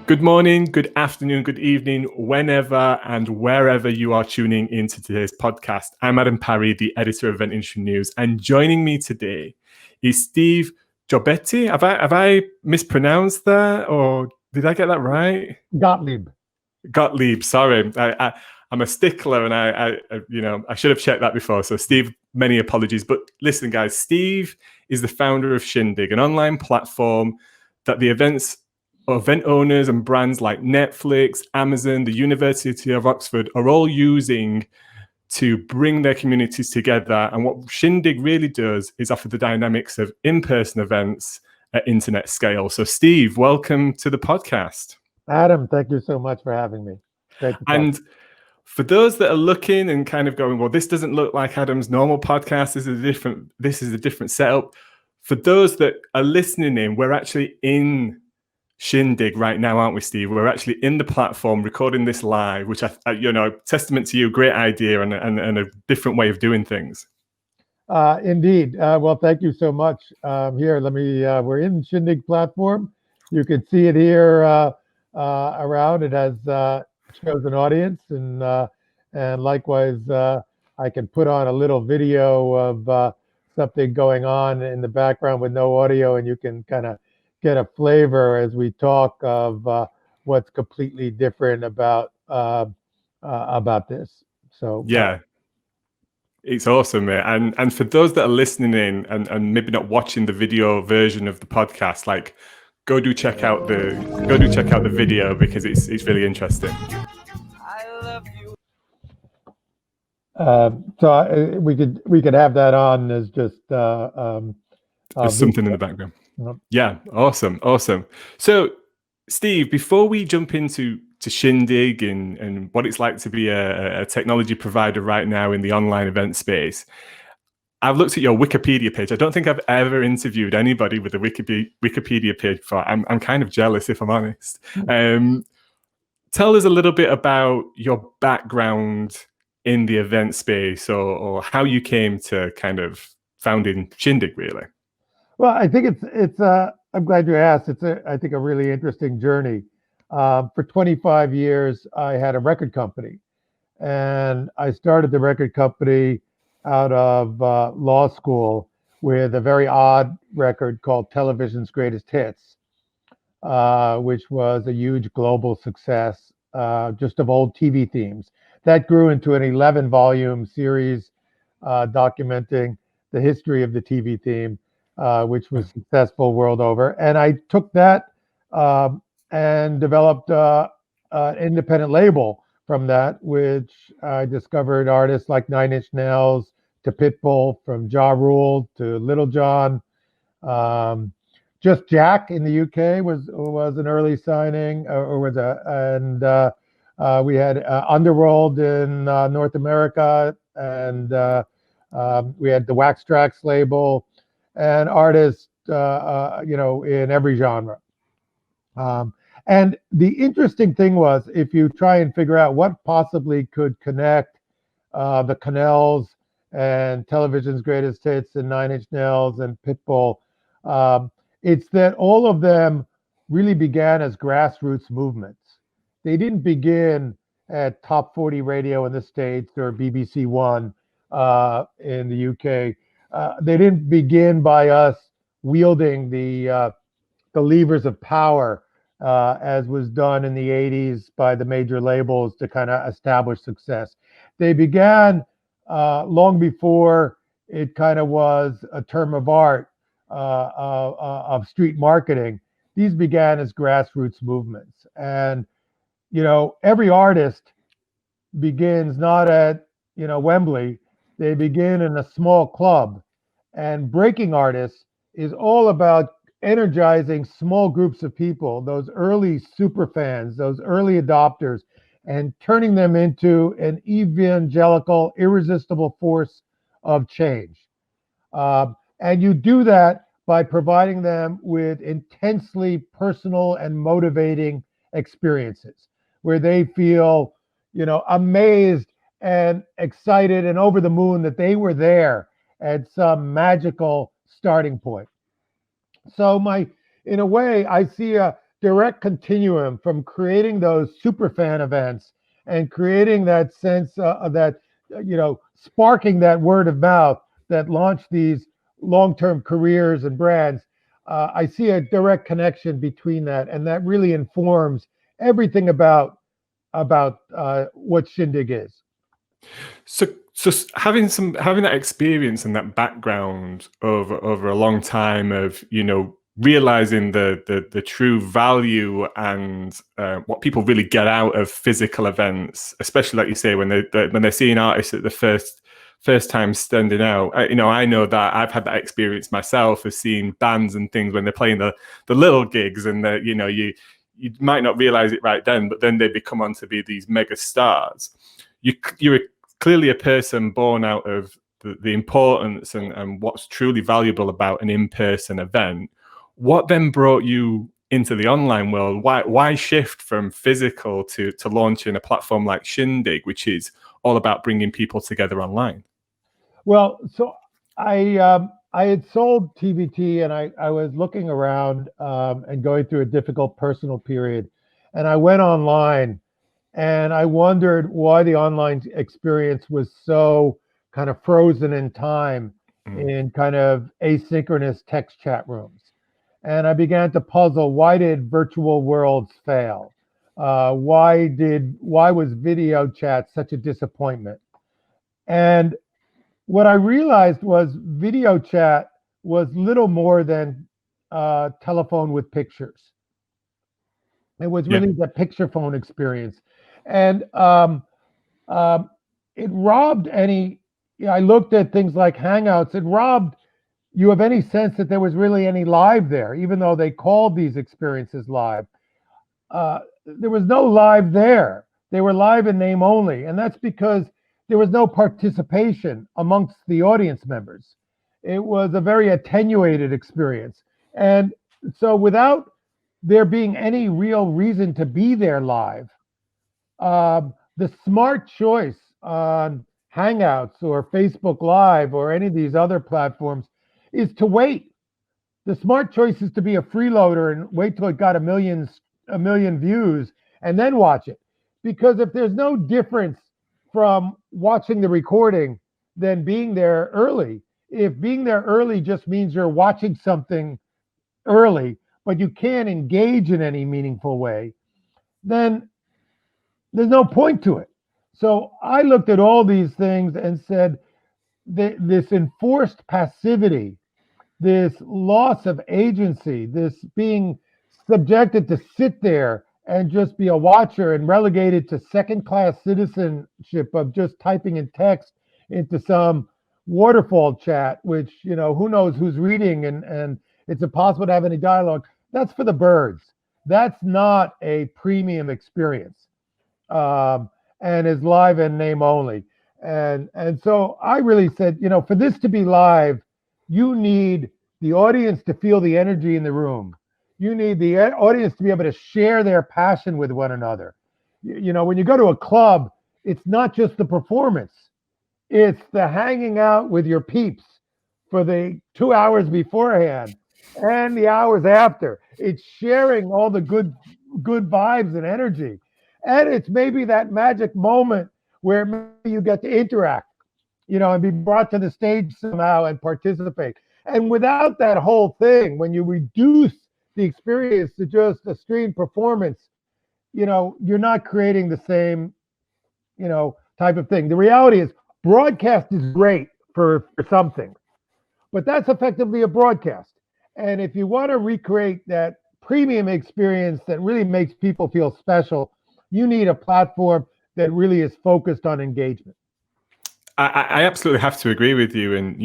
Good morning, good afternoon, good evening, whenever and wherever you are tuning into today's podcast. I'm Adam Parry, the editor of Event Industry News, and joining me today is Steve Giobetti. Have I mispronounced that, or did I get that right? Gottlieb. Sorry, I'm a stickler, and I should have checked that before. So, Steve, many apologies. But listen, guys, Steve is the founder of Shindig, an online platform that the event owners and brands like Netflix, Amazon, the University of Oxford are all using to bring their communities together. And what Shindig really does is offer the dynamics of in-person events at internet scale. So, Steve, welcome to the podcast. Adam, thank you so much for having me. Great to talk. And for those that are looking and kind of going, well, this doesn't look like Adam's normal podcast. This is a different setup. For those that are listening in, we're actually in Shindig right now, aren't we, Steve? We're actually in the platform recording this live, which testament to you, great idea and a different way of doing things. Indeed. Well, thank you so much. Here, we're in Shindig platform. You can see it here around. It has shows an audience, and likewise, I can put on a little video of something going on in the background with no audio, and you can kind of get a flavor as we talk of what's completely different about this. So yeah, it's awesome, mate. And for those that are listening in and maybe not watching the video version of the podcast, like go do check out the video because it's really interesting. I love you. So we could have that on as just there's something in the background. Yeah, awesome. So, Steve, before we jump into Shindig and what it's like to be a technology provider right now in the online event space, I've looked at your Wikipedia page. I don't think I've ever interviewed anybody with a Wikipedia page before. I'm kind of jealous, if I'm honest. Tell us a little bit about your background in the event space, or how you came to kind of founding Shindig, really. Well, I think it's I'm glad you asked. It's I think a really interesting journey. For 25 years, I had a record company, and I started the record company out of law school with a very odd record called Television's Greatest Hits, which was a huge global success, just of old TV themes. That grew into an 11-volume series documenting the history of the TV theme, which was successful world over. And I took that and developed an independent label from that, which I discovered artists like 9 Inch Nails to Pitbull, from Ja Rule to Lil Jon. Just Jack in the UK was an early signing, we had Underworld in North America, and we had the Wax Trax label, and artists, in every genre. And the interesting thing was, if you try and figure out what possibly could connect the Canals and Television's Greatest Hits and 9 Inch Nails and Pitbull, it's that all of them really began as grassroots movements. They didn't begin at top 40 radio in the States or BBC One in the UK. They didn't begin by us wielding the levers of power as was done in the 80s by the major labels to kind of establish success. They began long before it kind of was a term of art of street marketing. These began as grassroots movements. And every artist begins not at Wembley. They begin in a small club, and breaking artists is all about energizing small groups of people, those early super fans, those early adopters, and turning them into an evangelical, irresistible force of change. And you do that by providing them with intensely personal and motivating experiences where they feel, amazed and excited and over the moon that they were there at some magical starting point. So in a way, I see direct continuum from creating those super fan events and creating that sense of that, sparking that word of mouth that launched these long-term careers and brands. I see a direct connection between that, and that really informs everything about what Shindig is. So having that experience and that background over a long time of realizing the true value and what people really get out of physical events, especially like you say when they're seeing artists at the first time standing out. I know that I've had that experience myself of seeing bands and things when they're playing the little gigs, and you might not realize it right then, but then they become on to be these mega stars. You're clearly a person born out of the importance and what's truly valuable about an in-person event. What then brought you into the online world? Why shift from physical to launching a platform like Shindig, which is all about bringing people together online? Well, so I had sold TVT, and I was looking around and going through a difficult personal period, and I went online, and I wondered why the online experience was so kind of frozen in time in kind of asynchronous text chat rooms. And I began to puzzle, why did virtual worlds fail? Why was video chat such a disappointment? And what I realized was video chat was little more than telephone with pictures. It was really the picture phone experience. And it robbed any, I looked at things like Hangouts, it robbed you of any sense that there was really any live there, even though they called these experiences live. There was no live there. They were live in name only. And that's because there was no participation amongst the audience members. It was a very attenuated experience. And so without there being any real reason to be there live, the smart choice on Hangouts or Facebook Live or any of these other platforms is to wait. The smart choice is to be a freeloader and wait till it got a million views and then watch it. Because if there's no difference from watching the recording than being there early, if being there early just means you're watching something early, but you can't engage in any meaningful way, then there's no point to it. So I looked at all these things and said, this enforced passivity, this loss of agency, this being subjected to sit there and just be a watcher and relegated to second-class citizenship of just typing in text into some waterfall chat, which, who knows who's reading, and it's impossible to have any dialogue. That's for the birds. That's not a premium experience. And is live in name only. And so I really said, for this to be live, you need the audience to feel the energy in the room. You need the audience to be able to share their passion with one another. When you go to a club, it's not just the performance. It's the hanging out with your peeps for the 2 hours beforehand and the hours after. It's sharing all the good vibes and energy. And it's maybe that magic moment where maybe you get to interact, and be brought to the stage somehow and participate. And without that whole thing, when you reduce the experience to just a stream performance, you're not creating the same, type of thing. The reality is broadcast is great for some things, but that's effectively a broadcast. And if you want to recreate that premium experience that really makes people feel special, you need a platform that really is focused on engagement. I absolutely have to agree with you. And,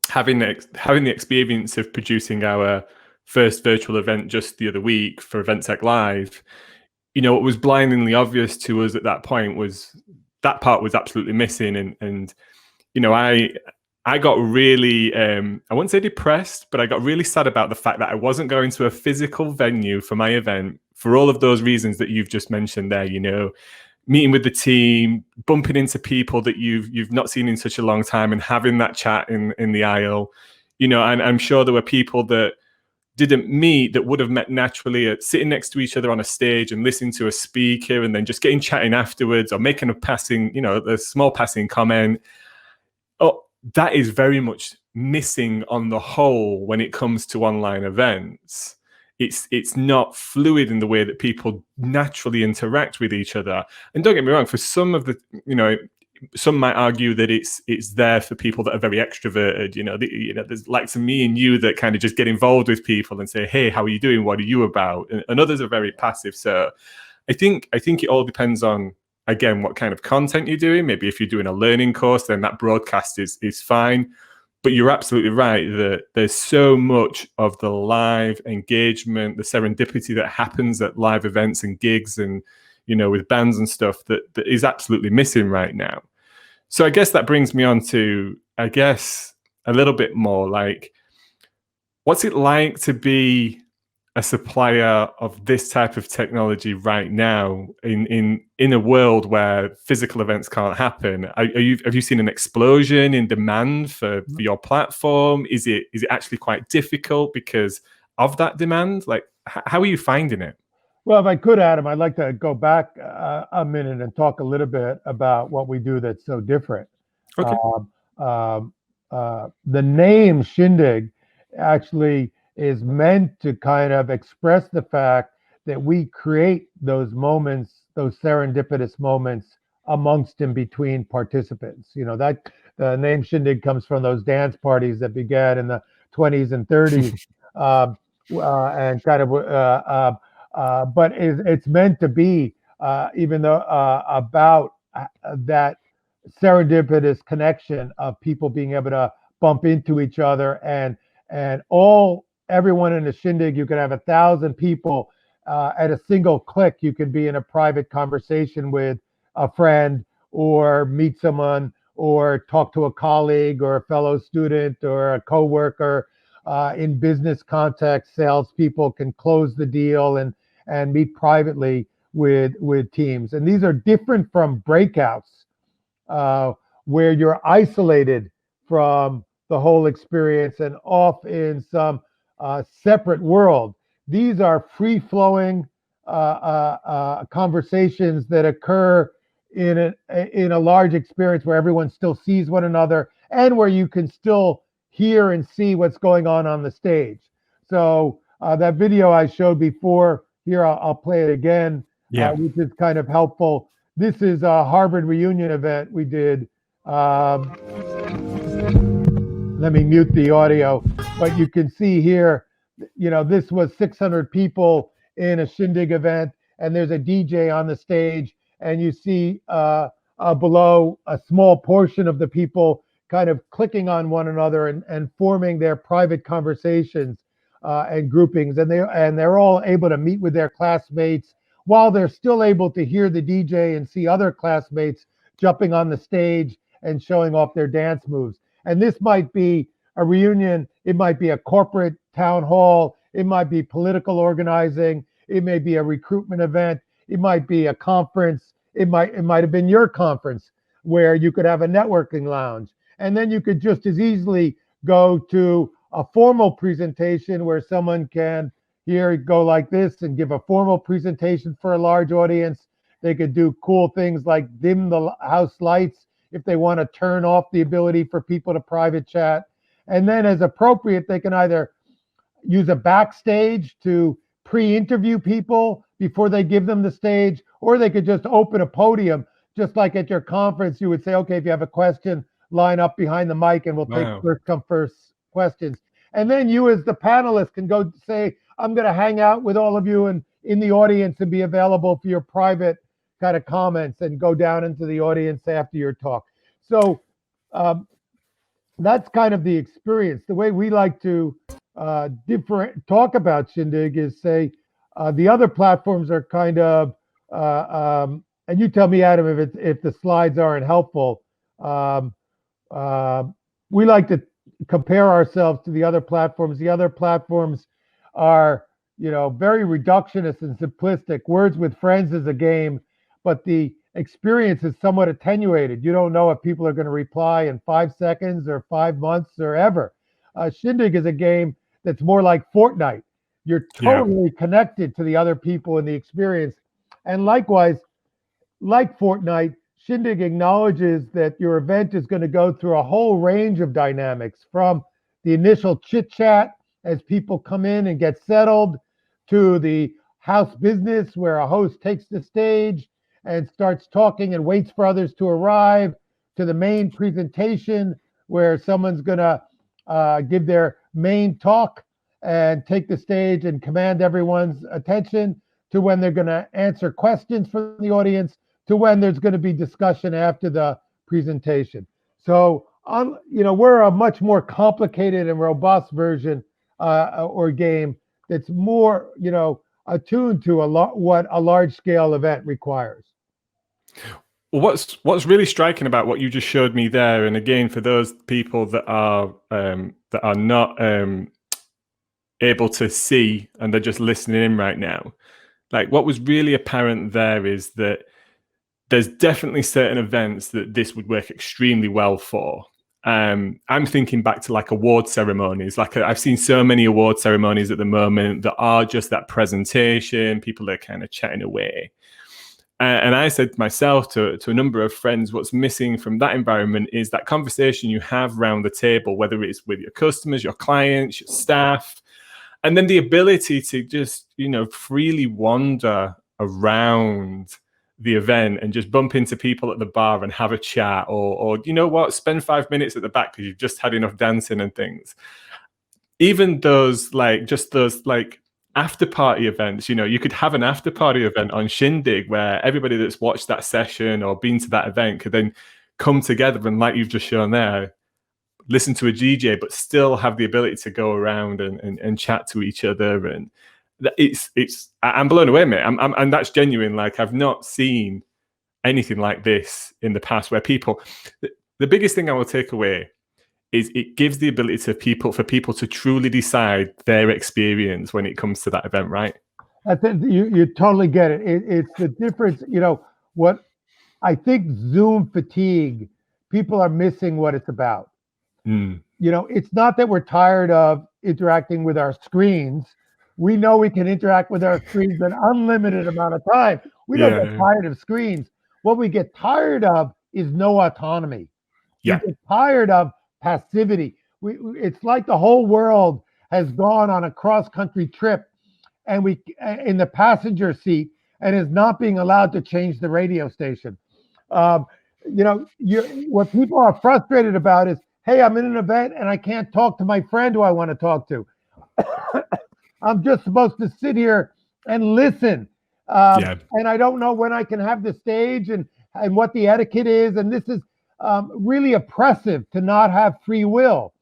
having the experience of producing our first virtual event just the other week for Event Live, what was blindingly obvious to us at that point was that part was absolutely missing. And I got really, I wouldn't say depressed, but I got really sad about the fact that I wasn't going to a physical venue for my event for all of those reasons that you've just mentioned there, meeting with the team, bumping into people that you've not seen in such a long time and having that chat in the aisle, and I'm sure there were people that didn't meet that would have met naturally at sitting next to each other on a stage and listening to a speaker and then just getting chatting afterwards or making a passing, a small passing comment. Oh, that is very much missing on the whole when it comes to online events. It's not fluid in the way that people naturally interact with each other. And don't get me wrong, for some of the, some might argue that it's there for people that are very extroverted. There's like to me and you that kind of just get involved with people and say, "Hey, how are you doing? What are you about?" And others are very passive. So I think it all depends on, again, what kind of content you're doing. Maybe if you're doing a learning course, then that broadcast is fine. But you're absolutely right that there's so much of the live engagement, the serendipity that happens at live events and gigs and, with bands and stuff that is absolutely missing right now. So I guess that brings me on to, a little bit more like, what's it like to be a supplier of this type of technology right now in a world where physical events can't happen? Have you seen an explosion in demand for your platform? Is it actually quite difficult because of that demand? Like, how are you finding it? Well, if I could, Adam, I'd like to go back a minute and talk a little bit about what we do that's so different. Okay. The name Shindig actually is meant to kind of express the fact that we create those moments, those serendipitous moments amongst and between participants. That the name Shindig comes from those dance parties that began in the 20s and 30s, and kind of. But it's meant to be, even though about that serendipitous connection of people being able to bump into each other and everyone in a Shindig. You could have 1,000 people at a single click. You could be in a private conversation with a friend or meet someone or talk to a colleague or a fellow student or a coworker. In business context, salespeople can close the deal and meet privately with teams. And these are different from breakouts where you're isolated from the whole experience and off in some separate world. These are free-flowing conversations that occur in a large experience where everyone still sees one another and where you can still hear and see what's going on the stage. So that video I showed before, here I'll play it again, which is kind of helpful. This is a Harvard reunion event we did. Let me mute the audio, but you can see here, this was 600 people in a Shindig event, and there's a DJ on the stage, and you see below a small portion of the people kind of clicking on one another and forming their private conversations and groupings, and they're all able to meet with their classmates while they're still able to hear the DJ and see other classmates jumping on the stage and showing off their dance moves. And this might be a reunion, it might be a corporate town hall, it might be political organizing, it may be a recruitment event, it might be a conference, it might have been your conference where you could have a networking lounge. And then you could just as easily go to a formal presentation where someone can go like this and give a formal presentation for a large audience. They could do cool things like dim the house lights if they want to turn off the ability for people to private chat. And then as appropriate, they can either use a backstage to pre-interview people before they give them the stage, or they could just open a podium, just like at your conference. You would say, okay, if you have a question, line up behind the mic and we'll take first come first questions. And then you as the panelist can go say, I'm going to hang out with all of you and in the audience and be available for your private kind of comments and go down into the audience after your talk. So that's kind of the experience. The way we like to talk about Shindig is say the other platforms are kind of, and you tell me, Adam, if the slides aren't helpful. We like to compare ourselves to the other platforms. The other platforms are, very reductionist and simplistic. Words with Friends is a game, but the experience is somewhat attenuated. You don't know if people are going to reply in 5 seconds or 5 months or ever. Shindig is a game that's more like Fortnite. You're Yeah. totally connected to the other people in the experience. And likewise, like Fortnite, Shindig acknowledges that your event is going to go through a whole range of dynamics, from the initial chit chat as people come in and get settled, to the house business where a host takes the stage and starts talking and waits for others to arrive, to the main presentation where someone's going to give their main talk and take the stage and command everyone's attention, to when they're going to answer questions from the audience, to when there's going to be discussion after the presentation. So, we're a much more complicated and robust version or game that's more, attuned to what a large scale event requires. Well, what's really striking about what you just showed me there, and again, for those people that are not able to see and they're just listening in right now, like what was really apparent there is that there's definitely certain events that this would work extremely well for. I'm thinking back to like award ceremonies. I've seen so many award ceremonies at the moment that are just that presentation. People are kind of chatting away. And I said to myself, to a number of friends, what's missing from that environment is that conversation you have around the table, whether it's with your customers, your clients, your staff, and then the ability to just, freely wander around the event and just bump into people at the bar and have a chat, or spend 5 minutes at the back because you've just had enough dancing and things. Even those after party events, you could have an after party event on Shindig where everybody that's watched that session or been to that event could then come together and, like you've just shown there, listen to a DJ, but still have the ability to go around and chat to each other. And I'm blown away, mate. And that's genuine. Like, I've not seen anything like this in the past, where people, the biggest thing I will take away is it gives the ability for people to truly decide their experience when it comes to that event, right? I think you totally get it. It's the difference. What I think Zoom fatigue, people are missing what it's about. It's not that we're tired of interacting with our screens. We know we can interact with our screens an unlimited amount of time. We don't get tired of screens. What we get tired of is no autonomy. Yeah. We get tired of passivity. It's like the whole world has gone on a cross-country trip, and we in the passenger seat, and is not being allowed to change the radio station. What people are frustrated about is, hey, I'm in an event and I can't talk to my friend who I want to talk to. I'm just supposed to sit here and listen. And I don't know when I can have the stage and what the etiquette is. And this is really oppressive to not have free will.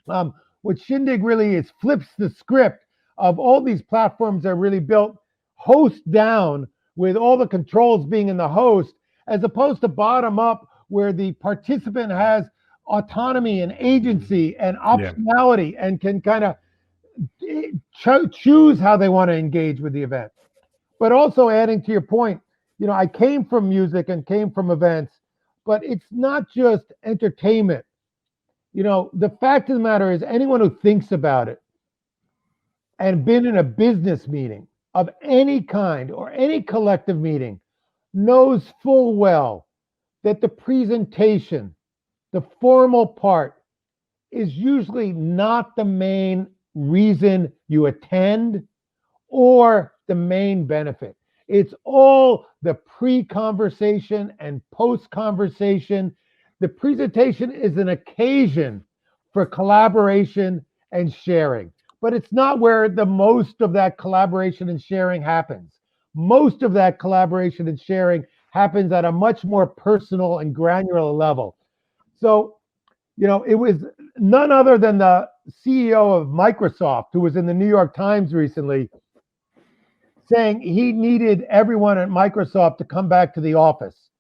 What Shindig really is flips the script of all these platforms are really built host down, with all the controls being in the host, as opposed to bottom up, where the participant has autonomy and agency and optionality and can kind of choose how they want to engage with the event. But also, adding to your point, I came from music and came from events, but it's not just entertainment. The fact of the matter is, anyone who thinks about it and been in a business meeting of any kind or any collective meeting knows full well that the presentation, the formal part, is usually not the main reason you attend or the main benefit. It's all the pre-conversation and post-conversation. The presentation is an occasion for collaboration and sharing, but it's not where the most of that collaboration and sharing happens. Most of that collaboration and sharing happens at a much more personal and granular level. So, it was none other than the CEO of Microsoft, who was in the New York Times recently, saying he needed everyone at Microsoft to come back to the office.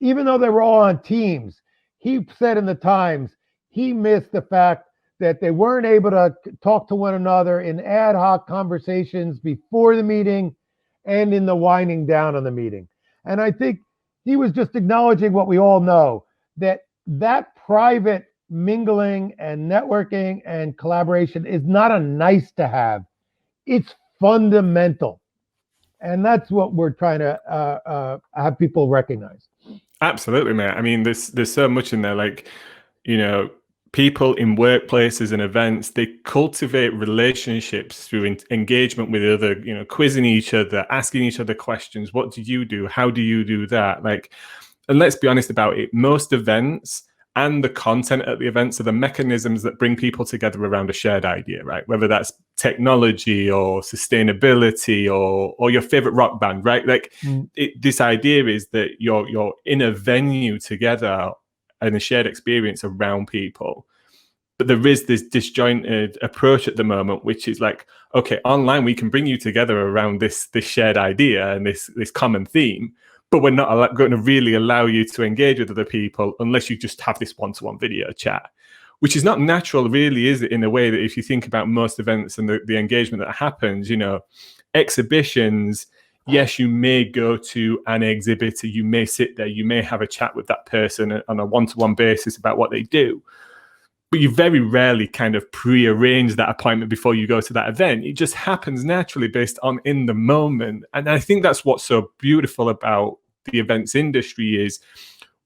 Even though they were all on Teams, he said in the Times he missed the fact that they weren't able to talk to one another in ad hoc conversations before the meeting and in the winding down of the meeting. And I think he was just acknowledging what we all know, that private mingling and networking and collaboration is not a nice to have. It's fundamental. And that's what we're trying to have people recognize. Absolutely, mate. I mean, there's so much in there. Like, you know, people in workplaces and events, they cultivate relationships through engagement with other, you know, quizzing each other, asking each other questions. What do you do? How do you do that? Like, and let's be honest about it. Most events and the content at the events are the mechanisms that bring people together around a shared idea, right? Whether that's technology or sustainability or your favorite rock band, right? Like this idea is that you're in a venue together and a shared experience around people. But there is this disjointed approach at the moment, which is like, okay, online we can bring you together around this shared idea and this common theme, but we're not going to really allow you to engage with other people unless you just have this one-to-one video chat, which is not natural, really, is it? In a way that if you think about most events and the engagement that happens, you know, exhibitions, yes, you may go to an exhibitor, you may sit there, you may have a chat with that person on a one-to-one basis about what they do. But you very rarely kind of pre-arrange that appointment before you go to that event. It just happens naturally based on in the moment. And I think that's what's so beautiful about the events industry is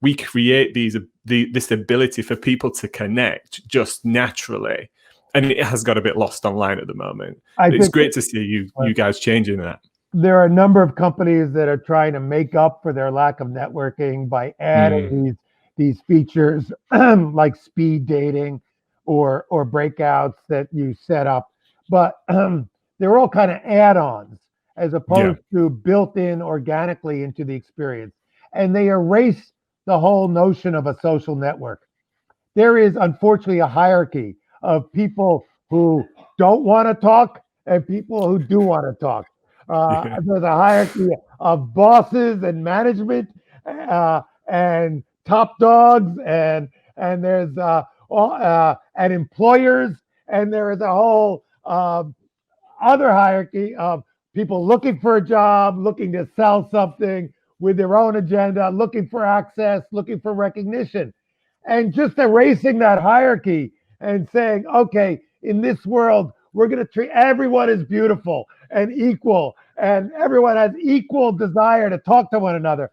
we create this ability for people to connect just naturally. And it has got a bit lost online at the moment. It's great to see you guys changing that. There are a number of companies that are trying to make up for their lack of networking by adding these features like speed dating or breakouts that you set up. But they're all kind of add-ons as opposed to built in organically into the experience. And they erase the whole notion of a social network. There is unfortunately a hierarchy of people who don't want to talk and people who do want to talk. There's a hierarchy of bosses and management and top dogs and there's and employers, and there is a whole other hierarchy of people looking for a job, looking to sell something with their own agenda, looking for access, looking for recognition, and just erasing that hierarchy and saying, okay, in this world, we're going to treat everyone as beautiful and equal, and everyone has equal desire to talk to one another.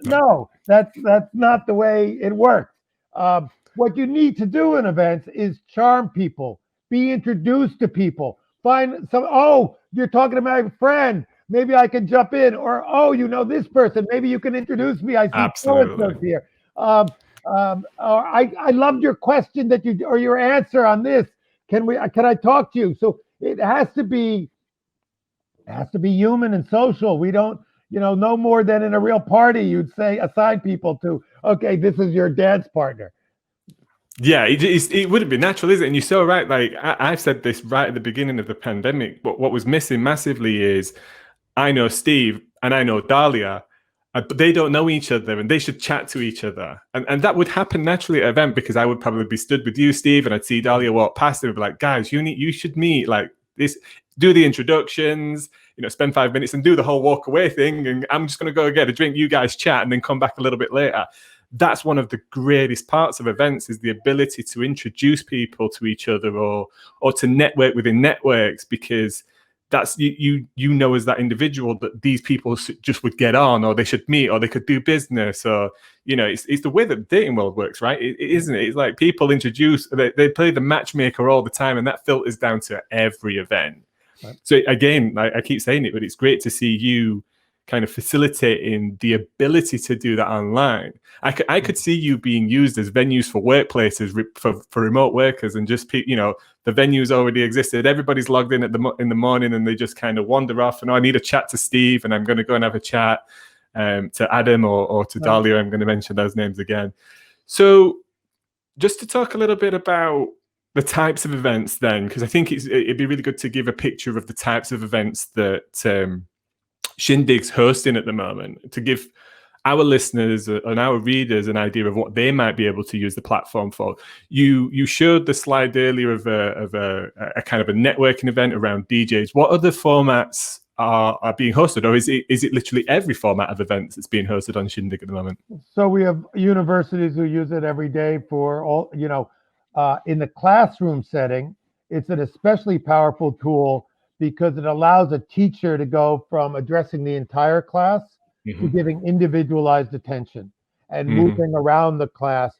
No, that's not the way it works. What you need to do in events is charm people, be introduced to people, find some, oh, you're talking to my friend, maybe I can jump in, or oh, you know this person, maybe you can introduce me. I see so-and-so here. Or I loved your question or your answer on this. Can I talk to you? So it has to be human and social. We don't, no more than in a real party, you'd say assign people to, okay, this is your dance partner. Yeah, it wouldn't be natural, is it? And you're so right. Like I've said this right at the beginning of the pandemic, but what was missing massively is I know Steve and I know Dahlia, but they don't know each other and they should chat to each other. And that would happen naturally at an event because I would probably be stood with you, Steve, and I'd see Dahlia walk past and be like, guys, you should meet, like this, do the introductions, spend 5 minutes and do the whole walk away thing. And I'm just going to go get a drink, you guys chat and then come back a little bit later. That's one of the greatest parts of events is the ability to introduce people to each other or to network within networks, because that's you as that individual that these people just would get on, or they should meet, or they could do business, or it's the way that the dating world works, right? It isn't it? It's like people introduce, they play the matchmaker all the time, and that filters down to every event. Right. So again, I keep saying it, but it's great to see you kind of facilitating the ability to do that online. I could see you being used as venues for workplaces for remote workers, and just the venues already existed. Everybody's logged in in the morning, and they just kind of wander off. And I need a chat to Steve, and I'm going to go and have a chat to Adam or to Dahlia. I'm going to mention those names again. So just to talk a little bit about the types of events then, because I think it'd be really good to give a picture of the types of events that Shindig's hosting at the moment, to give our listeners and our readers an idea of what they might be able to use the platform for. You showed the slide earlier of a kind of a networking event around DJs. What other formats are being hosted, or is it literally every format of events that's being hosted on Shindig at the moment? So we have universities who use it every day for all, in the classroom setting, it's an especially powerful tool because it allows a teacher to go from addressing the entire class to giving individualized attention and moving around the class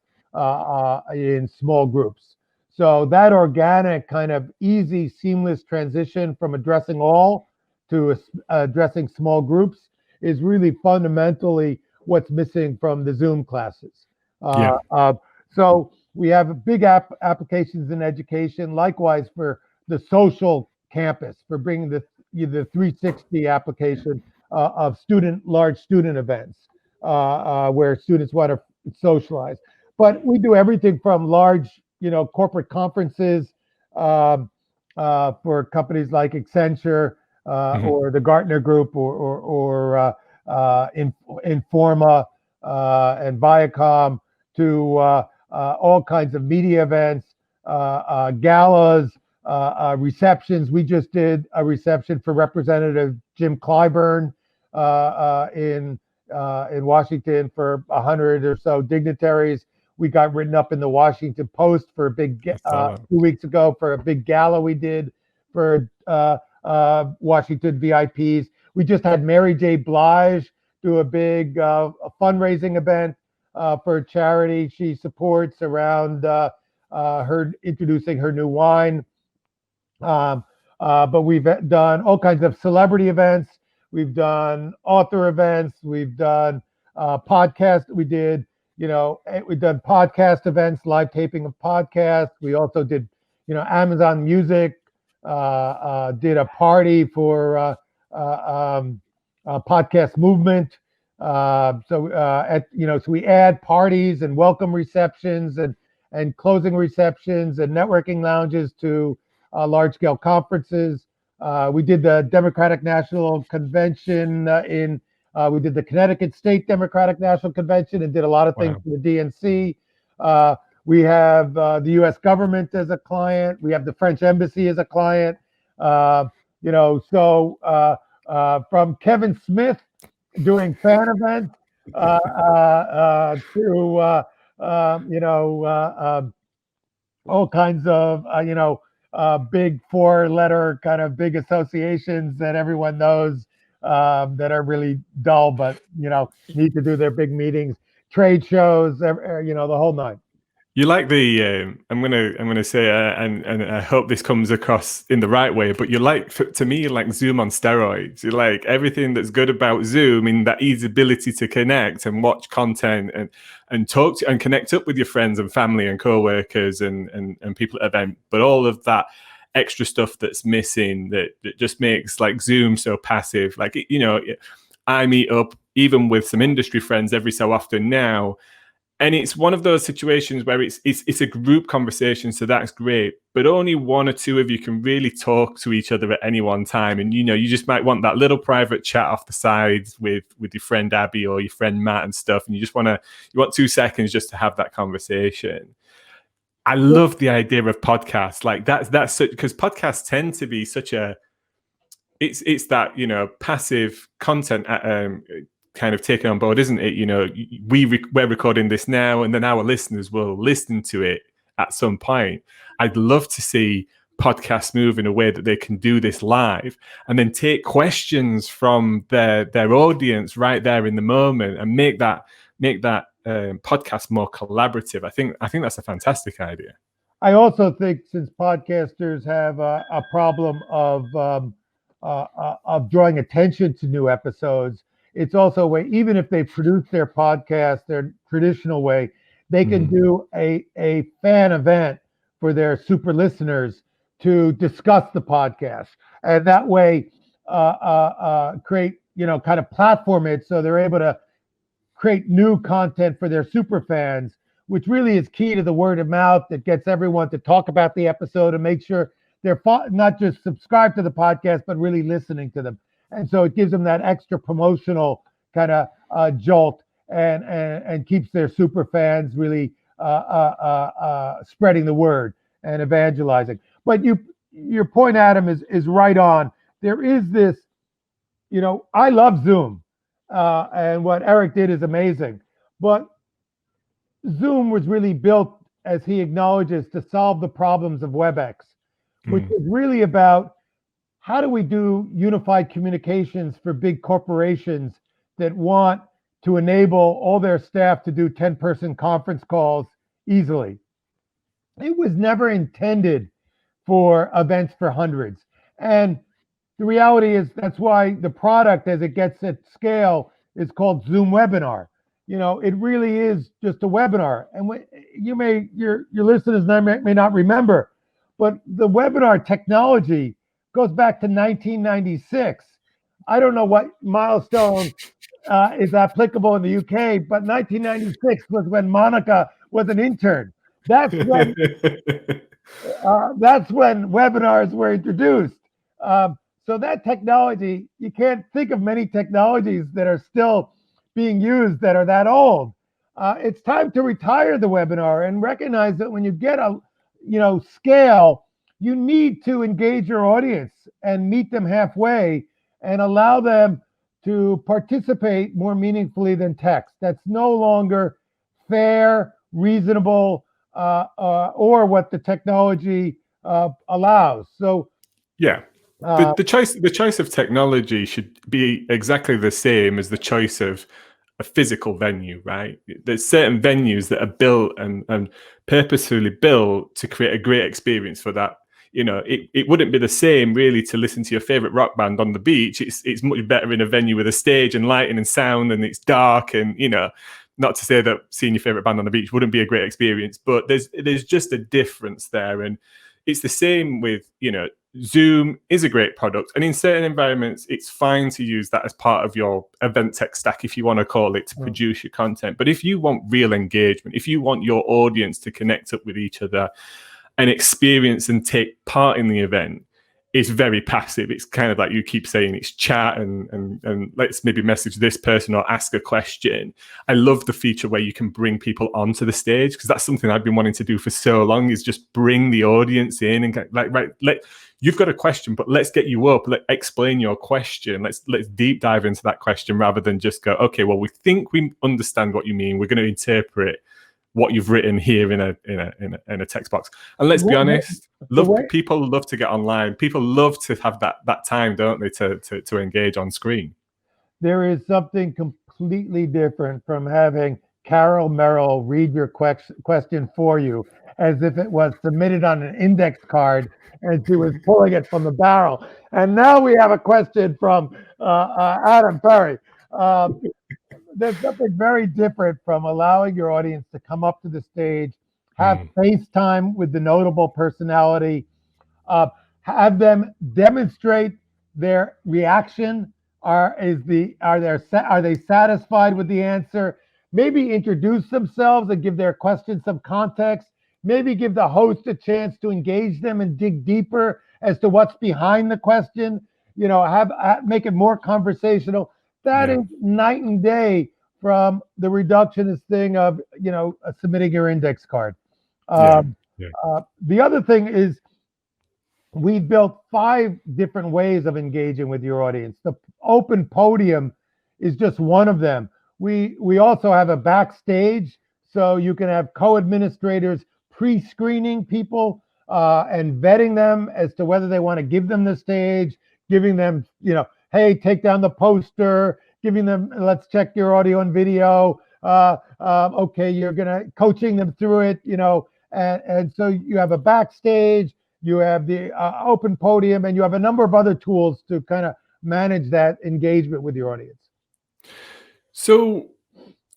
in small groups. So that organic kind of easy, seamless transition from addressing all to addressing small groups is really fundamentally what's missing from the Zoom classes. So we have big applications in education, likewise for the social campus, for bringing the 360 application of large student events where students want to socialize. But we do everything from large, corporate conferences for companies like Accenture or the Gartner Group or Informa and Viacom to all kinds of media events, galas, receptions. We just did a reception for Representative Jim Clyburn in Washington for 100 or so dignitaries. We got written up in the Washington Post for a big 2 weeks ago for a big gala we did for Washington VIPs. We just had Mary J. Blige do a big fundraising event for a charity she supports around her introducing her new wine. But we've done all kinds of celebrity events. We've done author events. We've done podcast. We've done podcast events, live taping of podcasts. We also did, Amazon Music, did a party for podcast movement. So we add parties and welcome receptions and closing receptions and networking lounges to large scale conferences. We did the Democratic National Convention we did the Connecticut State Democratic National Convention and did a lot of things for the DNC. We have the U.S. government as a client. We have the French embassy as a client. From Kevin Smith doing fan events to all kinds of big 4-letter kind of big associations that everyone knows that are really dull, but need to do their big meetings, trade shows, the whole nine. You like the I'm gonna say and I hope this comes across in the right way, but to me you're like Zoom on steroids. You like everything that's good about Zoom in that easy ability to connect and watch content and talk to and connect up with your friends and family and co-workers and people at event, but all of that extra stuff that's missing that just makes like Zoom so passive. Like I meet up even with some industry friends every so often now. And it's one of those situations where it's a group conversation, so that's great. But only one or two of you can really talk to each other at any one time. And you just might want that little private chat off the sides with your friend Abby or your friend Matt and stuff. And you want 2 seconds just to have that conversation. I love the idea of podcasts. Like that's because podcasts tend to be such a it's that passive content kind of taken on board, isn't it? We're recording this now, and then our listeners will listen to it at some point. I'd love to see podcasts move in a way that they can do this live and then take questions from their audience right there in the moment and make that podcast more collaborative. I think that's a fantastic idea. I also think since podcasters have a problem of drawing attention to new episodes, it's also a way, even if they produce their podcast their traditional way, they can do a fan event for their super listeners to discuss the podcast. And that way create, kind of platform it so they're able to create new content for their super fans, which really is key to the word of mouth that gets everyone to talk about the episode and make sure they're not just subscribed to the podcast, but really listening to them. And so it gives them that extra promotional kind of jolt and keeps their super fans really spreading the word and evangelizing. But your point, Adam, is right on. There is this I love Zoom, and what Eric did is amazing. But Zoom was really built, as he acknowledges, to solve the problems of WebEx, which is really about how do we do unified communications for big corporations that want to enable all their staff to do 10-person conference calls easily. It was never intended for events for hundreds. And the reality is that's why the product, as it gets at scale, is called Zoom Webinar. It really is just a webinar. And your listeners may not remember, but the webinar technology goes back to 1996. I don't know what milestone is applicable in the UK, but 1996 was when Monica was an intern. That's when webinars were introduced. So that technology, you can't think of many technologies that are still being used that are that old. It's time to retire the webinar and recognize that when you get a scale, you need to engage your audience and meet them halfway and allow them to participate more meaningfully than text. That's no longer fair, reasonable, or what the technology allows. So yeah. The choice of technology should be exactly the same as the choice of a physical venue, right? There's certain venues that are built and purposefully built to create a great experience for that. It wouldn't be the same really to listen to your favorite rock band on the beach. It's much better in a venue with a stage and lighting and sound, and it's dark, and not to say that seeing your favorite band on the beach wouldn't be a great experience, but there's just a difference there. And it's the same with, Zoom is a great product, and in certain environments it's fine to use that as part of your event tech stack, if you want to call it, to produce your content. But if you want real engagement, if you want your audience to connect up with each other and experience and take part in the event, it's very passive. It's kind of like you keep saying, it's chat and let's maybe message this person or ask a question. I love the feature where you can bring people onto the stage, because that's something I've been wanting to do for so long, is just bring the audience in and get, you've got a question, but let's get you up. Explain your question. Let's deep dive into that question rather than just go, okay, well, we think we understand what you mean. We're going to interpret what you've written here in a text box. And let's be honest, people love to get online. People love to have that time, don't they, to engage on screen. There is something completely different from having Carol Merrill read your question for you as if it was submitted on an index card and she was pulling it from the barrel. And now we have a question from Adam Perry. There's something very different from allowing your audience to come up to the stage, have FaceTime with the notable personality, have them demonstrate their reaction. Are they satisfied with the answer? Maybe introduce themselves and give their question some context. Maybe give the host a chance to engage them and dig deeper as to what's behind the question. Make it more conversational. That is night and day from the reductionist thing of, submitting your index card. The other thing is we've built 5 different ways of engaging with your audience. The open podium is just one of them. We also have a backstage, so you can have co-administrators pre-screening people and vetting them as to whether they want to give them the stage, giving them, hey, take down the poster, giving them, let's check your audio and video. Okay, you're coaching them through it, and so you have a backstage, you have the open podium, and you have a number of other tools to kind of manage that engagement with your audience. So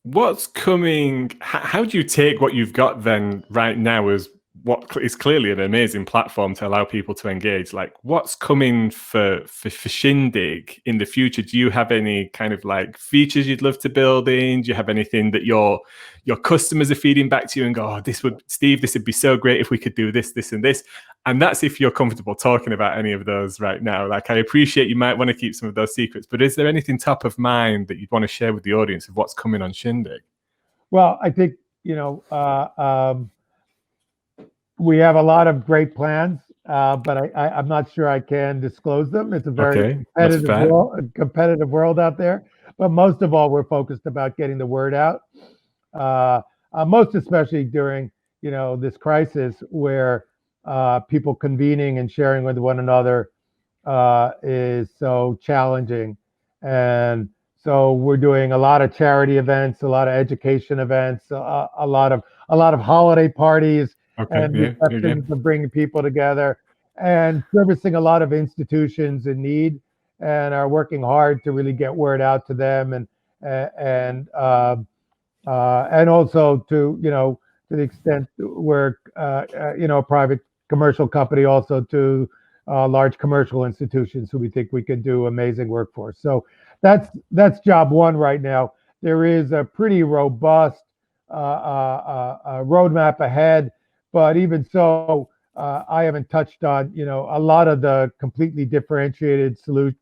what's coming? How do you take what you've got then right now as what is clearly an amazing platform to allow people to engage? Like, what's coming for Shindig in the future? Do you have any kind of features you'd love to build in? Do you have anything that your customers are feeding back to you and go, oh, this would be so great if we could do this, this, and this? And that's if you're comfortable talking about any of those right now. I appreciate you might want to keep some of those secrets, but is there anything top of mind that you'd want to share with the audience of what's coming on Shindig? Well, I think, we have a lot of great plans. but I'm not sure I can disclose them. It's a very Okay, that's fair. competitive world out there. But most of all, we're focused about getting the word out. Most especially during this crisis where people convening and sharing with one another is so challenging. And so we're doing a lot of charity events, a lot of education events, a lot of holiday parties Okay, and yeah, yeah, yeah. receptions of bringing people together and servicing a lot of institutions in need, and are working hard to really get word out to them, and also to to the extent we're a private commercial company, also to large commercial institutions who we think we can do amazing work for. So that's job one right now. There is a pretty robust roadmap ahead, but even so, I haven't touched on a lot of the completely differentiated solution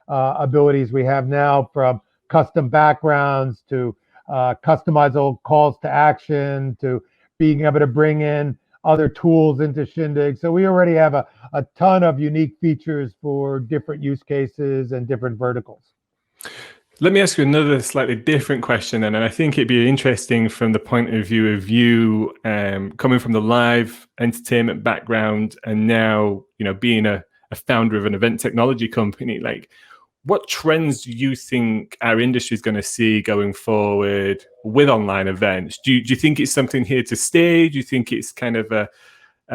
abilities we have now, from custom backgrounds to customizable calls to action to being able to bring in other tools into Shindig. So we already have a ton of unique features for different use cases and different verticals. Let me ask you another slightly different question, and I think it'd be interesting from the point of view of you coming from the live entertainment background and now being a founder of an event technology company. Like, what trends do you think our industry is going to see going forward with online events? Do you think it's something here to stay? Do you think it's kind of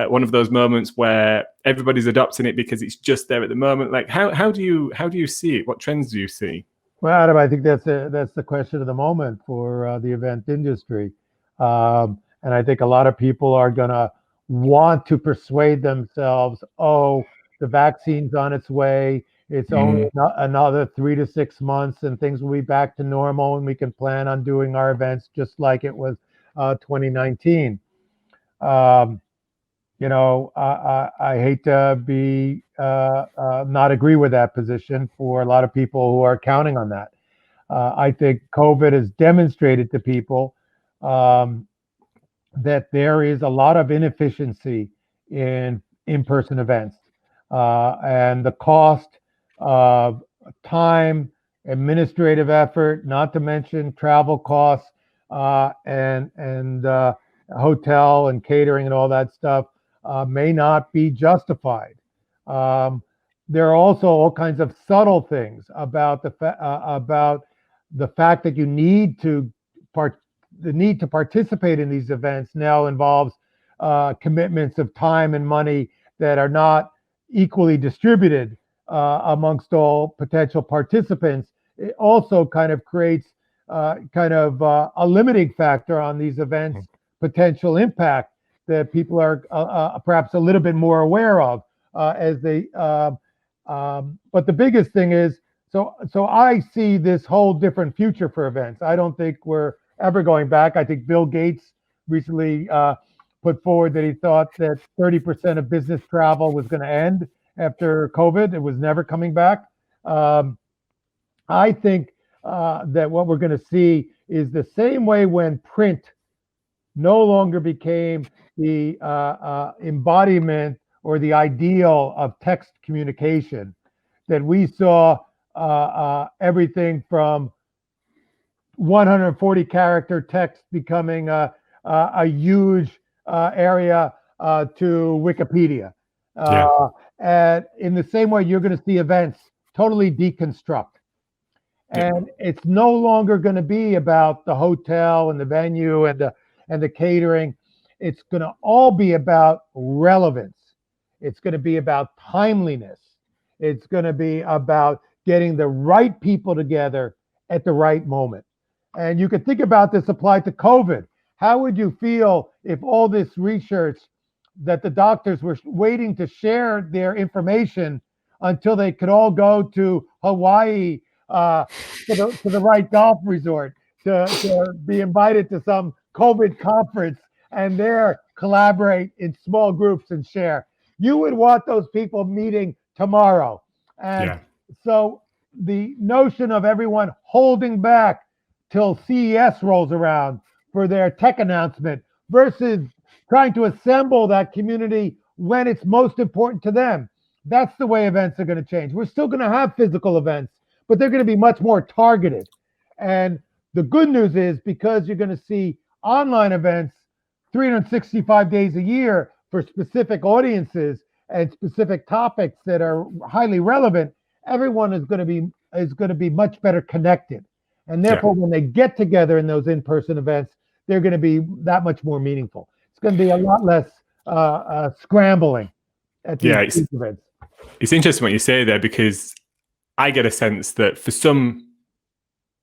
one of those moments where everybody's adopting it because it's just there at the moment? Like, how do you see it? What trends do you see? Well, Adam, I think that's the question of the moment for the event industry, and I think a lot of people are going to want to persuade themselves, oh, the vaccine's on its way. It's only another 3 to 6 months, and things will be back to normal, and we can plan on doing our events just like it was 2019. I hate to be not agree with that position for a lot of people who are counting on that. I think COVID has demonstrated to people that there is a lot of inefficiency in in-person events, and the cost of time, administrative effort, not to mention travel costs, and hotel and catering and all that stuff may not be justified. There are also all kinds of subtle things about the fact that you need to the need to participate in these events now involves commitments of time and money that are not equally distributed amongst all potential participants. It also kind of creates a limiting factor on these events' potential impact that people are perhaps a little bit more aware of as they. But the biggest thing is, so I see this whole different future for events. I don't think we're ever going back. I think Bill Gates recently put forward that he thought that 30% of business travel was going to end after COVID. It was never coming back. I think that what we're going to see is the same way when print no longer became the embodiment or the ideal of text communication, that we saw everything from 140 character text becoming a huge area to Wikipedia. And in the same way, you're going to see events totally deconstruct. And it's no longer going to be about the hotel and the venue and the catering. It's going to all be about relevance. It's going to be about timeliness. It's going to be about getting the right people together at the right moment. And you could think about this applied to COVID. How would you feel if all this research that the doctors were waiting to share their information until they could all go to Hawaii to the right golf resort to be invited to some COVID conference and there collaborate in small groups and share? You would want those people meeting tomorrow. And so the notion of everyone holding back till CES rolls around for their tech announcement versus trying to assemble that community when it's most important to them. That's the way events are going to change. We're still going to have physical events, but they're going to be much more targeted. And the good news is, because you're going to see online events 365 days a year for specific audiences and specific topics that are highly relevant, everyone is going to be much better connected. And therefore, when they get together in those in-person events, they're going to be that much more meaningful. It's going to be a lot less scrambling at these events. It's interesting what you say there, because I get a sense that for some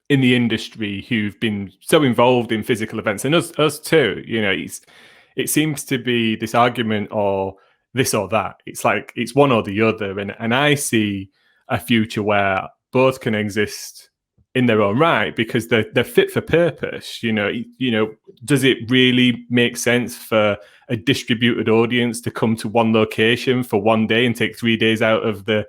in the industry who've been so involved in physical events, and us too, you know, it seems to be this argument or this or that. It's like it's one or the other, and I see a future where both can exist in their own right, because they're fit for purpose. You know, does it really make sense for a distributed audience to come to one location for one day and take 3 days out of the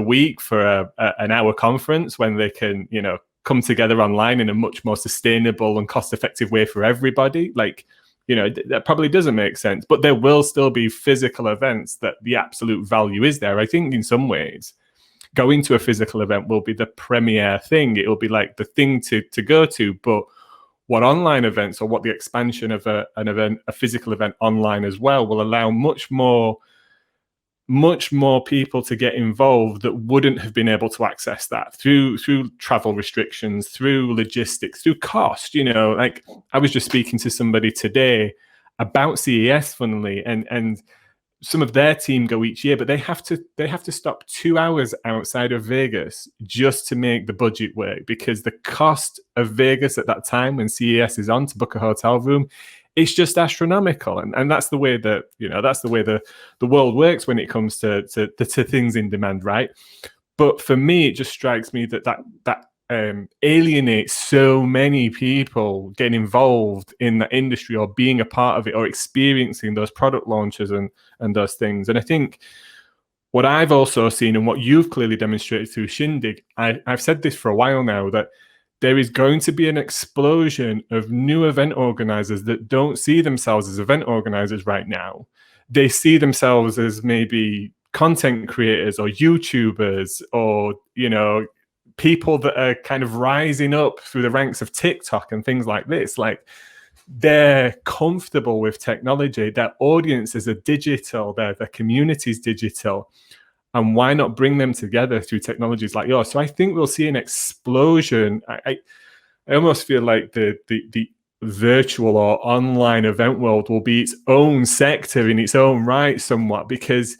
week for an hour conference, when they can, you know, come together online in a much more sustainable and cost-effective way for everybody? Like, you know, that probably doesn't make sense. But there will still be physical events that the absolute value is there. I think in some ways, going to a physical event will be the premier thing. It will be like the thing to go to. But what online events, or what the expansion of a physical event online as well, will allow much more people to get involved that wouldn't have been able to access that through travel restrictions, through logistics, through cost. You know, like I was just speaking to somebody today about CES, funnily, and some of their team go each year, but they have to stop 2 hours outside of Vegas just to make the budget work, because the cost of Vegas at that time when CES is on to book a hotel room, it's just astronomical. And that's the way that, you know, that's the way the world works when it comes to things in demand, right? But for me, it just strikes me that alienates so many people getting involved in the industry, or being a part of it, or experiencing those product launches and those things. And I think what I've also seen, and what you've clearly demonstrated through Shindig, I've said this for a while now, that there is going to be an explosion of new event organizers that don't see themselves as event organizers right now. They see themselves as maybe content creators or YouTubers, or, you know, people that are kind of rising up through the ranks of TikTok and things like this. Like, they're comfortable with technology, their audiences are digital, their community's digital, and why not bring them together through technologies like yours? So I think we'll see an explosion. I almost feel like the virtual or online event world will be its own sector in its own right somewhat, because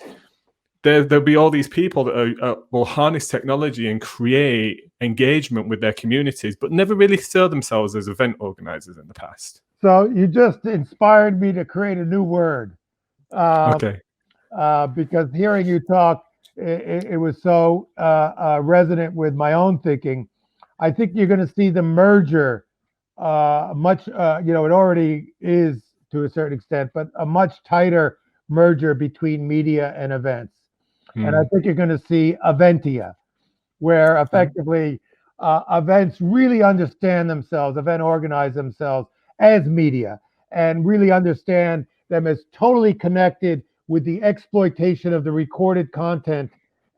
there'll be all these people that will harness technology and create engagement with their communities, but never really saw themselves as event organizers in the past. So you just inspired me to create a new word. Okay. Because hearing you talk, it was so resonant with my own thinking. I think you're going to see the merger much, it already is to a certain extent, but a much tighter merger between media and events. And I think you're going to see Eventia, where effectively events really understand themselves, event organize themselves as media, and really understand them as totally connected with the exploitation of the recorded content,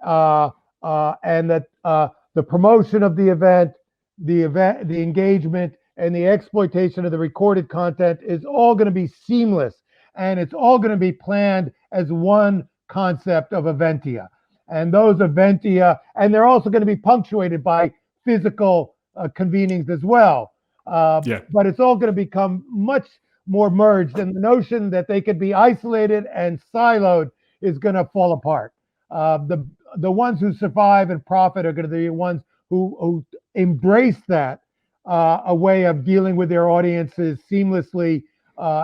and that the promotion of the event, the engagement, and the exploitation of the recorded content is all going to be seamless, and it's all going to be planned as one concept of Eventia. And those Eventia, and they're also going to be punctuated by physical convenings as well. But it's all going to become much more merged, and the notion that they could be isolated and siloed is going to fall apart. The ones who survive and profit are going to be the ones who embrace that a way of dealing with their audiences seamlessly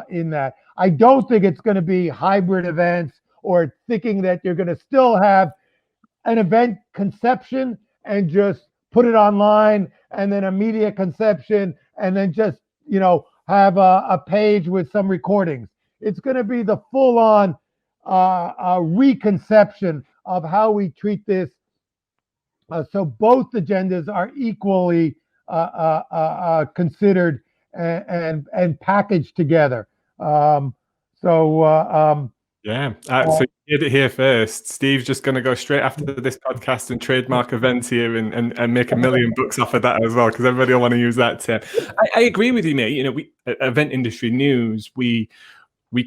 in that. I don't think it's going to be hybrid events, or thinking that you're going to still have an event conception and just put it online, and then a media conception, and then just, have a page with some recordings. It's going to be the full-on reconception of how we treat this. So both agendas are equally considered and packaged together. Yeah. So you heard it here first. Steve's just going to go straight after this podcast and trademark events here and make $1 million off of that as well, because everybody will want to use that term. I agree with you, mate. You know, we event industry news, we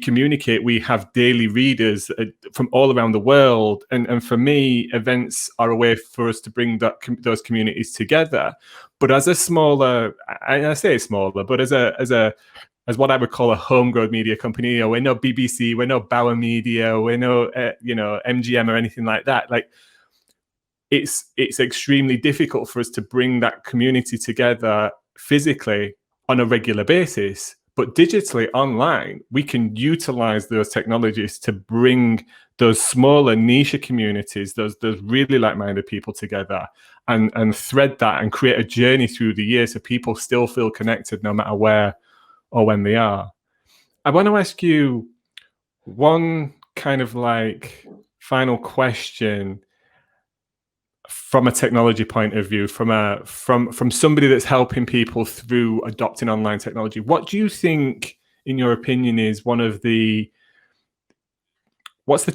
communicate, we have daily readers from all around the world. And for me, events are a way for us to bring those communities together. But as a smaller, I say smaller, but as what I would call a homegrown media company, we're no BBC, we're no Bauer Media, we're no MGM or anything like that. Like, it's extremely difficult for us to bring that community together physically on a regular basis. But digitally, online, we can utilize those technologies to bring those smaller niche communities, those really like-minded people together, and thread that and create a journey through the year so people still feel connected no matter where or when they are. I want to ask you one kind of like final question from a technology point of view, from somebody that's helping people through adopting online technology. What do you think, in your opinion, is what's the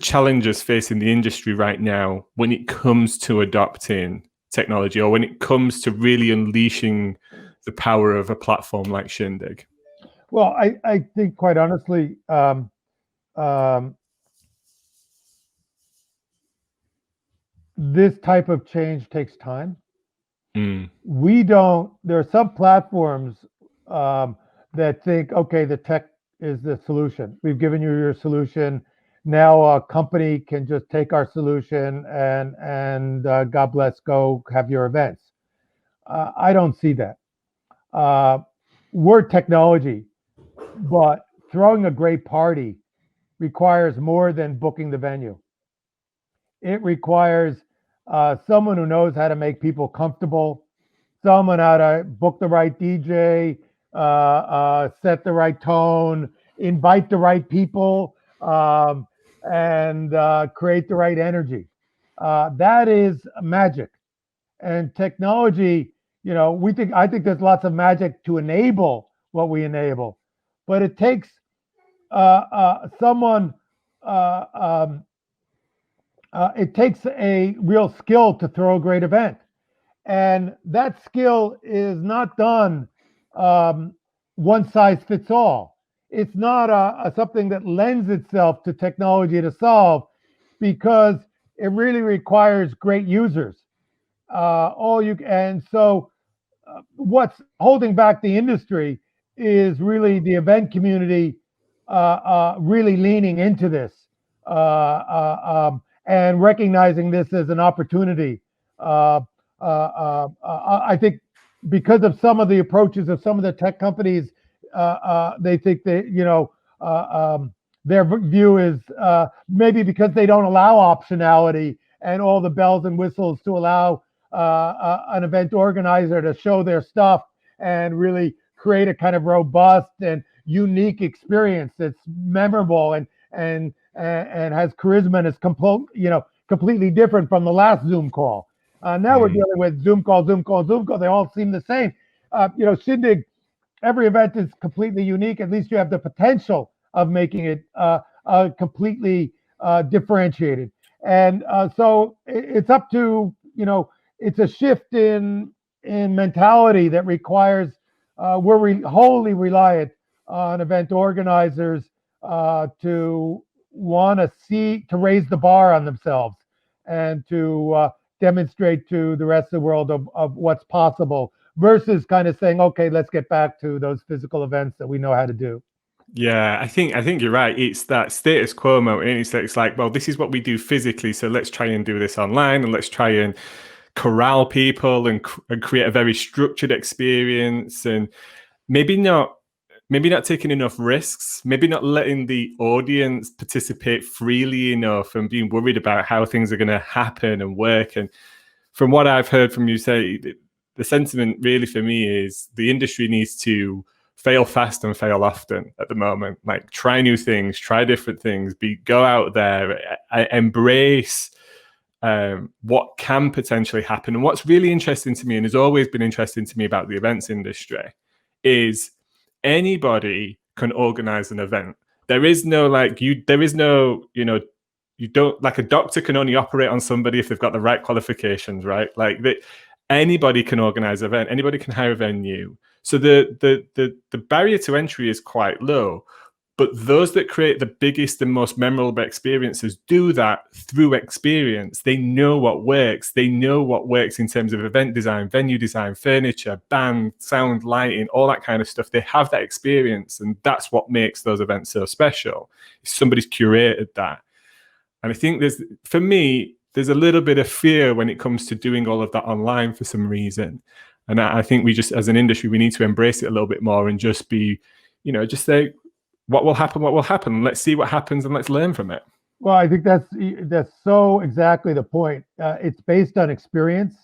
challenges facing the industry right now when it comes to adopting technology, or when it comes to really unleashing the power of a platform like Shindig? Well, I think, quite honestly, this type of change takes time. There are some platforms that think, okay, the tech is the solution. We've given you your solution. Now a company can just take our solution and God bless, go have your events. I don't see that. We're technology, but throwing a great party requires more than booking the venue. It requires someone who knows how to make people comfortable, someone how to book the right DJ, set the right tone, invite the right people, and create the right energy. That is magic. And technology, I think there's lots of magic to enable what we enable, but it takes it takes a real skill to throw a great event. And that skill is not done one size fits all. It's not something that lends itself to technology to solve, because it really requires great users. What's holding back the industry is really the event community really leaning into this and recognizing this as an opportunity. I think because of some of the approaches of some of the tech companies, they think that, their view is maybe because they don't allow optionality and all the bells and whistles to allow an event organizer to show their stuff and really create a kind of robust and unique experience that's memorable and has charisma and is completely different from the last Zoom call. Now we're dealing with Zoom call. They all seem the same. Shindig, every event is completely unique. At least you have the potential of making it completely differentiated. And so it's up to, it's a shift in mentality that requires, we're wholly reliant on event organizers to want to raise the bar on themselves and to demonstrate to the rest of the world of what's possible, versus kind of saying, okay, let's get back to those physical events that we know how to do. Yeah, I think you're right. It's that status quo moment. It's like, well, this is what we do physically, so let's try and do this online, and let's try and corral people and create a very structured experience, and maybe not taking enough risks, maybe not letting the audience participate freely enough, and being worried about how things are going to happen and work. And from what I've heard from you say, the sentiment really for me is the industry needs to fail fast and fail often at the moment. Like, try new things, try different things, go out there, embrace what can potentially happen. And what's really interesting to me, and has always been interesting to me about the events industry, is anybody can organize an event. There is no you don't, like, a doctor can only operate on somebody if they've got the right qualifications, right? Like, anybody can organize an event, anybody can hire a venue. So the barrier to entry is quite low. But those that create the biggest and most memorable experiences do that through experience. They know what works. They know what works in terms of event design, venue design, furniture, band, sound, lighting, all that kind of stuff. They have that experience, and that's what makes those events so special. Somebody's curated that. And I think for me, there's a little bit of fear when it comes to doing all of that online for some reason. And I think we just, as an industry, we need to embrace it a little bit more and just be, just say, what will happen? Let's see what happens and let's learn from it. Well, I think that's so exactly the point. It's based on experience.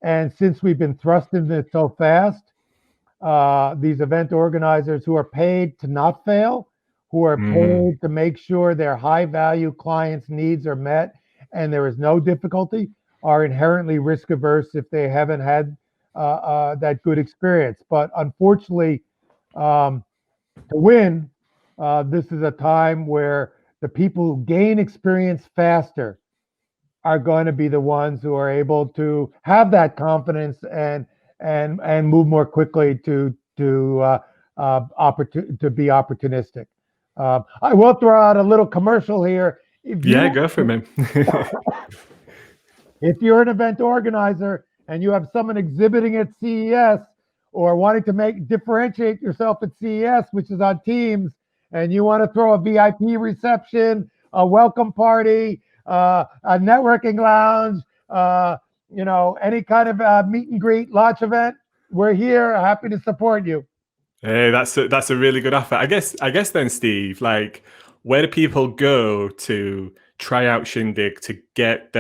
And since we've been thrust into it so fast, these event organizers who are paid to not fail, who are paid to make sure their high value clients' needs are met and there is no difficulty, are inherently risk averse if they haven't had that good experience. But unfortunately, to win, this is a time where the people who gain experience faster are going to be the ones who are able to have that confidence and move more quickly to be opportunistic. I will throw out a little commercial here. Go for it, man. If you're an event organizer and you have someone exhibiting at CES or wanting to differentiate yourself at CES, which is on Teams, and you want to throw a VIP reception, a welcome party, a networking lounge, any kind of meet and greet launch event, we're here, happy to support you. Hey, that's a really good offer. I guess then, Steve, like, where do people go to try out Shindig, to get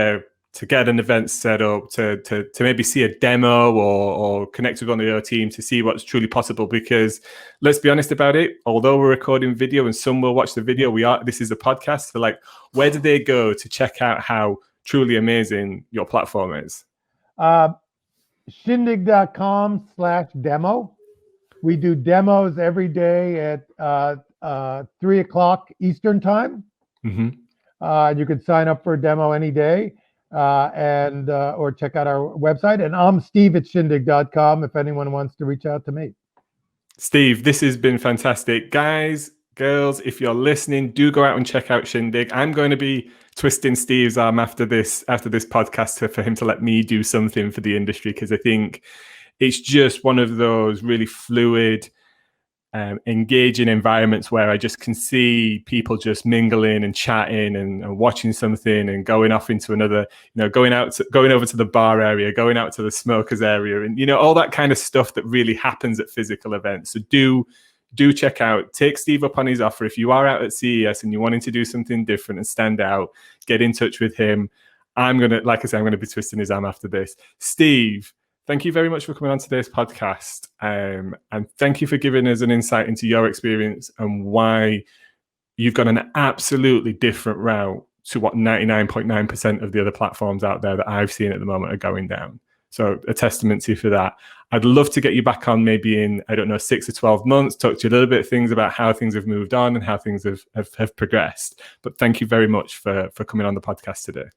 an event set up, to maybe see a demo or connect with one of your team to see what's truly possible? Because let's be honest about it, although we're recording video and some will watch the video, this is a podcast. So, like, where do they go to check out how truly amazing your platform is? Shindig.com/demo. We do demos every day at 3:00 Eastern time. You can sign up for a demo any day. Or check out our website. And I'm Steve at shindig.com if anyone wants to reach out to me. Steve, this has been fantastic. Guys, girls, if you're listening, do go out and check out Shindig. I'm going to be twisting Steve's arm after this podcast for him to let me do something for the industry, because I think it's just one of those really fluid, engaging environments where I just can see people just mingling and chatting and watching something and going off into another, going over to the bar area, going out to the smokers area, and all that kind of stuff that really happens at physical events. So do check out, take Steve up on his offer. If you are out at CES and you're wanting to do something different and stand out, get in touch with him. I'm going to be twisting his arm after this. Steve, thank you very much for coming on today's podcast. And thank you for giving us an insight into your experience and why you've got an absolutely different route to what 99.9% of the other platforms out there that I've seen at the moment are going down. So a testament to you for that. I'd love to get you back on maybe in, 6 or 12 months, talk to you a little bit of things about how things have moved on and how things have progressed. But thank you very much for coming on the podcast today.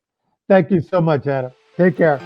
Thank you so much, Adam. Take care.